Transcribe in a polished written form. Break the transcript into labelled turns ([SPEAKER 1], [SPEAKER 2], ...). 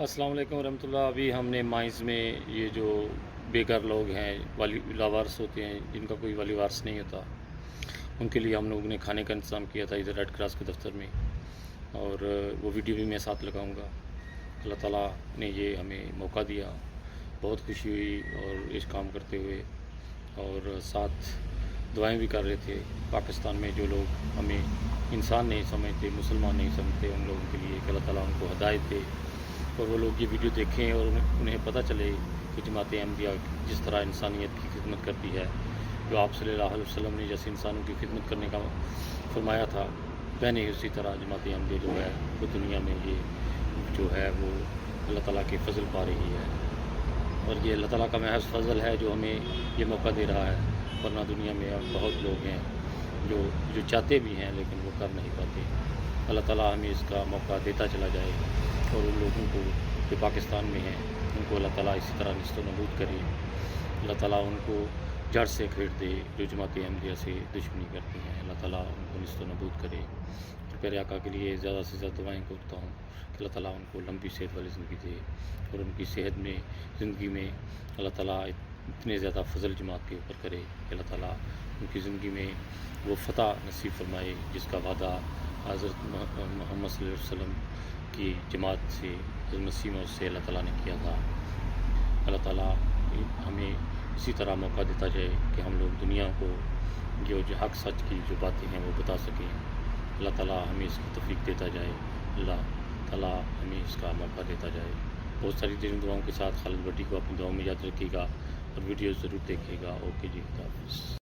[SPEAKER 1] السلام علیکم ورحمۃ اللہ۔ ابھی ہم نے مائنز میں یہ جو بے گھر لوگ ہیں، لاوارث ہوتے ہیں، جن کا کوئی ولی وارث نہیں ہوتا، ان کے لیے ہم لوگوں نے کھانے کا انتظام کیا تھا ادھر ریڈ کراس کے دفتر میں، اور وہ ویڈیو بھی میں ساتھ لگاؤں گا۔ اللہ تعالیٰ نے یہ ہمیں موقع دیا، بہت خوشی ہوئی اور اس کام کرتے ہوئے، اور ساتھ دعائیں بھی کر رہے تھے۔ پاکستان میں جو لوگ ہمیں انسان نہیں سمجھتے، مسلمان نہیں سمجھتے، ان لوگوں کے لیے کہ اللہ تعالیٰ ان کو ہدایت دے، اور وہ لوگ یہ ویڈیو دیکھیں اور انہیں پتہ چلے کہ جماعت احمدیہ جس طرح انسانیت کی خدمت کرتی ہے، جو آپ صلی اللہ علیہ وسلم نے جیسے انسانوں کی خدمت کرنے کا فرمایا تھا، پہنے اسی طرح جماعت احمدیہ جو ہے وہ دنیا میں یہ جو ہے وہ اللہ تعالیٰ کے فضل پا رہی ہے، اور یہ اللہ تعالیٰ کا محض فضل ہے جو ہمیں یہ موقع دے رہا ہے، ورنہ دنیا میں اب بہت لوگ ہیں جو چاہتے بھی ہیں لیکن وہ کر نہیں پاتے۔ اللہ تعالیٰ ہمیں اس کا موقع دیتا چلا جائے، اور ان لوگوں کو جو پاکستان میں ہیں ان کو اللہ تعالیٰ اسی طرح نیست و نابود کرے۔ اللہ تعالیٰ ان کو جڑ سے کھیڑ دے جو جماعت احمدیہ سے دشمنی کرتے ہیں، اللہ تعالیٰ ان کو نیست و نابود کرے۔ اور پیارے آقا کے لیے زیادہ سے زیادہ دعائیں کرتا ہوں کہ اللہ تعالیٰ ان کو لمبی صحت والی زندگی دے، اور ان کی صحت میں زندگی میں اللہ تعالیٰ اتنے زیادہ فضل جماعت کے اوپر کرے کہ اللہ تعالیٰ ان کی زندگی میں وہ فتح نصیب فرمائے جس کا وعدہ حضرت محمد صلی اللہ علیہ وسلم کی جماعت سے، حضرت مسیح موعود سے اللہ تعالیٰ نے کیا تھا۔ اللہ تعالیٰ ہمیں اسی طرح موقع دیتا جائے کہ ہم لوگ دنیا کو جو حق سچ کی جو باتیں ہیں وہ بتا سکیں۔ اللہ تعالیٰ ہمیں اس کی توفیق دیتا جائے، اللہ تعالیٰ ہمیں اس کا موقع دیتا جائے۔ بہت ساری دعاؤں کے ساتھ خالد بٹی کو اپنی دعاؤں میں یاد رکھیے گا، اور ویڈیو ضرور دیکھیے گا۔ اوکے جی، خدا حافظ۔